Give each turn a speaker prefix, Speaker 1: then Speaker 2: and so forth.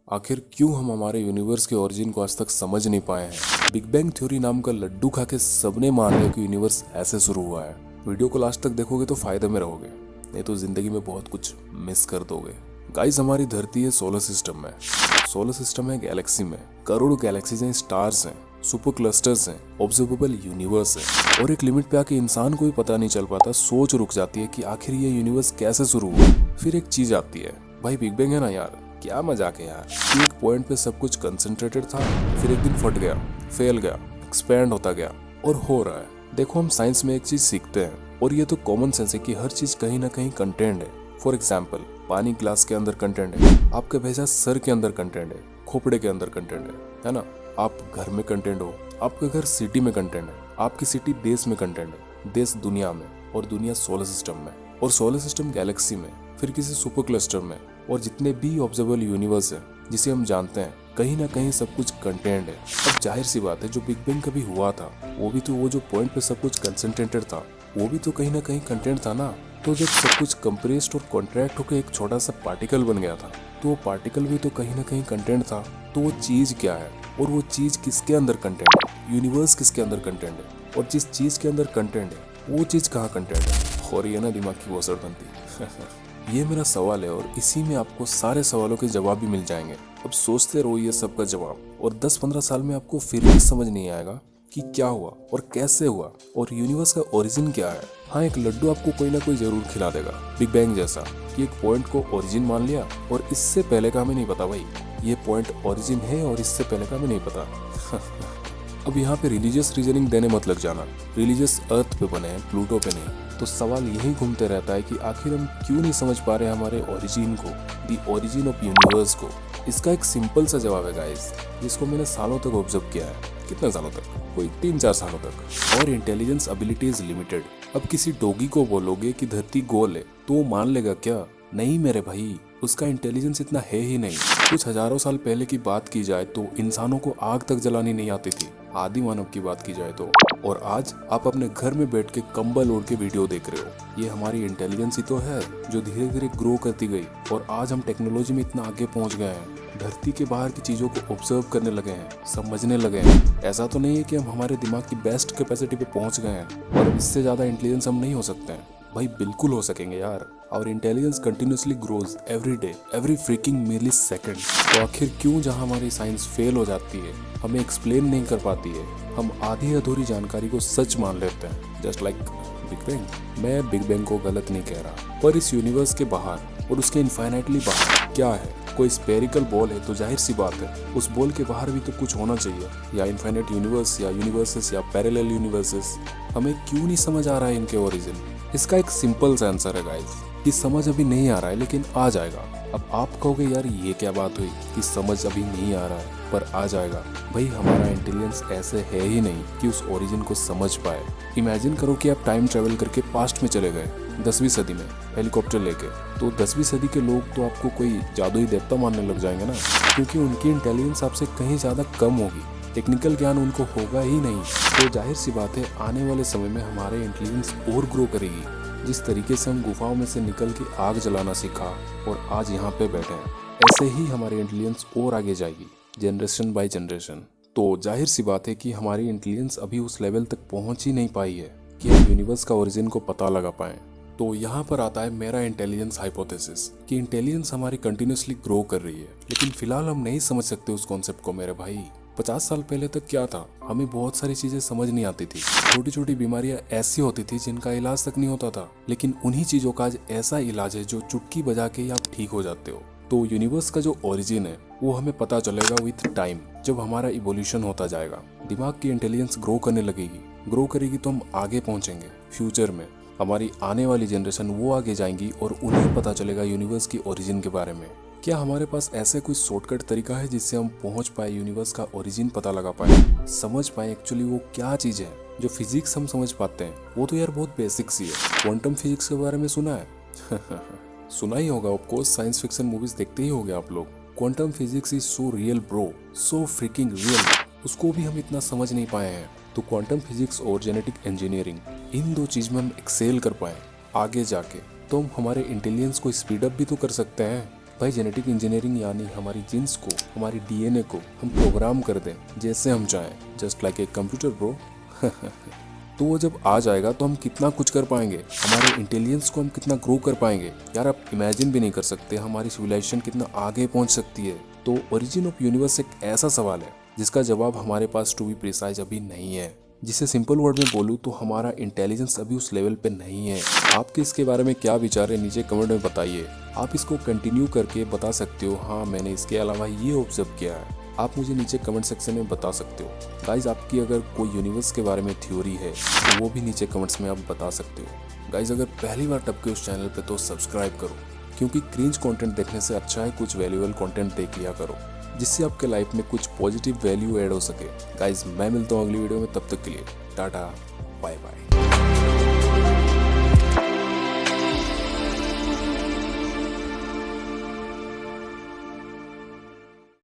Speaker 1: आखिर क्यों हम हमारे यूनिवर्स के ओरिजिन को आज तक समझ नहीं पाए हैं। बिग बैंग थ्योरी नाम का लड्डू खा के सबने मान लिया कि यूनिवर्स ऐसे शुरू हुआ है। वीडियो को लास्ट तक देखोगे तो फायदे में रहोगे, नहीं तो जिंदगी में बहुत कुछ मिस कर दोगे। गाइस, हमारी धरती है सोलर सिस्टम में। सोलर सिस्टम है गैलेक्सी में, करोड़ों गैलेक्सीज हैं, स्टार्स हैं, सुपर क्लस्टर्स हैं, ऑब्जर्वेबल यूनिवर्स है। और एक लिमिट पे आके इंसान को भी पता नहीं चल पाता, सोच रुक जाती है कि आखिर ये यूनिवर्स कैसे शुरू हुआ। फिर एक चीज आती है, भाई बिग बैंग है ना यार, क्या मजाक है यार। एक पॉइंट पे सब कुछ कंसंट्रेटेड था, फिर एक दिन फट गया, फैल गया, एक्सपैंड होता गया और हो रहा है। देखो, हम साइंस में एक चीज सीखते हैं और ये तो कॉमन सेंस है कि हर चीज कहीं ना कहीं कंटेंट है। फॉर एग्जाम्पल, पानी ग्लास के अंदर कंटेंट है, आपके भैंसा सर के अंदर कंटेंट है, खोपड़े के अंदर कंटेंट है ना। आप घर में कंटेंट हो, आपका घर सिटी में कंटेंट है, आपकी सिटी देश में कंटेंट है, देश दुनिया में, और दुनिया सोलर सिस्टम में, और सोलर सिस्टम गैलेक्सी में, फिर किसी सुपर क्लस्टर में, और जितने भी ऑब्जर्वेबल यूनिवर्स है जिसे हम जानते हैं, कहीं ना कहीं सब कुछ कंटेंट है। अब जाहिर सी बात है, जो बिग बैंग कभी हुआ था वो भी तो वो जो पॉइंट पे सब कुछ कंसंट्रेटेड था वो भी तो कहीं ना कहीं कंटेंट था ना। तो जब सब कुछ कंप्रेस्ड और कॉन्ट्रैक्ट होकर एक छोटा सा पार्टिकल बन गया था, तो वो पार्टिकल भी तो कहीं ना कहीं कंटेंट था। तो वो चीज क्या है और वो चीज किसके अंदर कंटेंट है, यूनिवर्स किसके अंदर कंटेंट है, और जिस चीज के अंदर कंटेंट है वो चीज कहाँ कंटेंट है। और ये ना दिमाग की वसड़ बनती। ये मेरा सवाल है और इसी में आपको सारे सवालों के जवाब भी मिल जाएंगे। अब सोचते रहो ये सब का जवाब, और 10-15 साल में आपको फिर भी समझ नहीं आएगा कि क्या हुआ और कैसे हुआ और यूनिवर्स का ओरिजिन क्या है। हाँ, एक लड्डू आपको कोई ना कोई जरूर खिला देगा, बिग बैंग जैसा, कि एक पॉइंट को ओरिजिन मान लिया और इससे पहले का हमें नहीं पता। भाई, ये पॉइंट ओरिजिन है और इससे पहले का हमें नहीं पता। अब यहाँ पे रिलीजियस रीजनिंग देने मत लग जाना। रिलीजियस अर्थ पे बने हैं, प्लूटो पे नहीं। तो सवाल यही घूमते रहता है कि आखिर हम क्यों नहीं समझ पा रहे हमारे ओरिजिन को, दी ओरिजिन ऑफ यूनिवर्स को। इसका एक सिंपल सा जवाब है गाइस, जिसको मैंने सालों तक ऑब्जर्व किया है। कितने सालों तक? कोई 3-4 सालों तक। और इंटेलिजेंस एबिलिटी इज लिमिटेड। अब किसी डॉगी को बोलोगे कि धरती गोल है तो वो मान लेगा क्या? नहीं मेरे भाई, उसका इंटेलिजेंस इतना है ही नहीं। कुछ हजारों साल पहले की बात की जाए तो इंसानों को आग तक जलानी नहीं आती थी, आदि मानव की बात की जाए तो। और आज आप अपने घर में बैठ के कंबल ओढ़ के वीडियो देख रहे हो। ये हमारी इंटेलिजेंस ही तो है जो धीरे धीरे ग्रो करती गई, और आज हम टेक्नोलॉजी में इतना आगे पहुंच गए हैं, धरती के बाहर की चीजों को ऑब्जर्व करने लगे हैं, समझने लगे हैं। ऐसा तो नहीं है कि हम हमारे दिमाग की बेस्ट कैपेसिटी पे पहुंच गए हैं और इससे ज्यादा इंटेलिजेंस हम नहीं हो सकते हैं। भाई बिल्कुल हो सकेंगे यार। और intelligence continuously grows every day, every freaking millisecond. तो आखिर क्यों जहां हमारी साइंस फेल हो जाती है, हमें एक्सप्लेन नहीं कर पाती है, हम आधी अधूरी जानकारी को सच मान लेते हैं, जस्ट लाइक बिग बैंग। मैं बिग बैंग को गलत नहीं कह रहा, पर इस यूनिवर्स के बाहर और उसके इनफाइनाइटली बाहर क्या है? कोई स्पेरिकल बॉल है तो जाहिर सी बात है उस बॉल के बाहर भी तो कुछ होना चाहिए, या इनफाइनाइट यूनिवर्स, या यूनिवर्सेस, या पैरेलल यूनिवर्सेस। हमें क्यों नहीं समझ आ रहा है इनके ओरिजिन? इसका एक सिंपल सा आंसर है गाइस, कि समझ अभी नहीं आ रहा है लेकिन आ जाएगा। अब आप कहोगे यार ये क्या बात हुई कि समझ अभी नहीं आ रहा है पर आ जाएगा। भाई, हमारा इंटेलिजेंस ऐसे है ही नहीं कि उस ओरिजिन को समझ पाए। इमेजिन करो कि आप टाइम ट्रेवल करके पास्ट में चले गए 10वीं सदी में हेलीकॉप्टर लेके, तो 10वीं सदी के लोग तो आपको कोई जादुई देवता मानने लग जाएंगे ना, क्योंकि उनकी इंटेलिजेंस आपसे कहीं ज़्यादा कम होगी, टेक्निकल ज्ञान उनको होगा ही नहीं। तो जाहिर सी बात है आने वाले समय में हमारे इंटेलिजेंस और ग्रो करेगी। जिस तरीके से हम गुफाओं में से निकल के आग जलाना सीखा और आज यहाँ पे बैठे हैं, ऐसे ही हमारी इंटेलिजेंस और आगे जाएगी, जनरेशन बाय जनरेशन। तो जाहिर सी बात है कि हमारी इंटेलिजेंस अभी उस लेवल तक पहुंच ही नहीं पाई है कि हम यूनिवर्स का ओरिजिन को पता लगा पाएं। तो यहाँ पर आता है मेरा इंटेलिजेंस हाइपोथेसिस, कि इंटेलिजेंस हमारी कंटिन्यूसली ग्रो कर रही है, लेकिन फिलहाल हम नहीं समझ सकते उस कॉन्सेप्ट को मेरे भाई। 50 साल पहले तक क्या था, हमें बहुत सारी चीजें समझ नहीं आती थी। छोटी छोटी बीमारियां ऐसी होती थी जिनका इलाज तक नहीं होता था, लेकिन उन्हीं चीजों का आज ऐसा इलाज है जो चुटकी बजा के ही आप ठीक हो जाते हो। तो यूनिवर्स का जो ओरिजिन है वो हमें पता चलेगा विथ टाइम, जब हमारा इवोल्यूशन होता जाएगा, दिमाग की इंटेलिजेंस ग्रो करने लगेगी। ग्रो करेगी तो हम आगे पहुंचेंगे फ्यूचर में। हमारी आने वाली जनरेशन वो आगे जाएंगी और उन्हें पता चलेगा यूनिवर्स की ओरिजिन के बारे में। क्या हमारे पास ऐसे कोई शॉर्टकट तरीका है जिससे हम पहुंच पाए, यूनिवर्स का ओरिजिन पता लगा पाए, समझ पाए एक्चुअली वो क्या चीज है? जो फिजिक्स हम समझ पाते हैं वो तो यार बहुत बेसिक सी है। क्वांटम फिजिक्स के बारे में सुना है? सुना ही होगा ऑफकोर्स, साइंस फिक्शन मूवीज देखते ही होंगे आप लोग। Quantum physics is so real bro, so freaking real, उसको भी हम इतना समझ नहीं पाए हैं। तो क्वांटम फिजिक्स और जेनेटिक इंजीनियरिंग, इन दो चीज में हम एक्सेल कर पाए आगे जाके, तो हम हमारे इंटेलिजेंस को स्पीड अप भी तो कर सकते हैं। भाई जेनेटिक इंजीनियरिंग यानी हमारी जीन्स को, हमारी डीएनए को हम प्रोग्राम कर दें जैसे हम चाहें, just like a computer bro. तो वो जब आ जाएगा तो हम कितना कुछ कर पाएंगे, हमारे इंटेलिजेंस को हम कितना ग्रो कर पाएंगे यार, आप इमेजिन भी नहीं कर सकते हमारी सिविलाइजेशन कितना आगे पहुंच सकती है। तो ओरिजिन ऑफ यूनिवर्स एक ऐसा सवाल है जिसका जवाब हमारे पास टू बी प्रिसाइज अभी नहीं है। जिसे सिंपल वर्ड में बोलूँ तो हमारा इंटेलिजेंस अभी उस लेवल पे नहीं है। आपके इसके बारे में क्या विचार है नीचे कमेंट में बताइए। आप इसको कंटिन्यू करके बता सकते हो, हाँ मैंने इसके अलावा ये ऑब्जर्व किया है, आप मुझे नीचे कमेंट सेक्शन में बता सकते हो। गाइज आपकी अगर कोई यूनिवर्स के बारे में थ्योरी है तो वो भी नीचे कमेंट्स में आप बता सकते हो। गाइज अगर पहली बार टपके उस चैनल पे तो सब्सक्राइब करो, क्योंकि क्रिंज कंटेंट देखने से अच्छा है कुछ वैल्यूएबल कंटेंट देख लिया करो, जिससे आपके लाइफ में कुछ पॉजिटिव वैल्यू ऐड हो सके। गाइज मैं मिलता हूँ अगली वीडियो में, तब तक के लिए टाटा बाय बाय।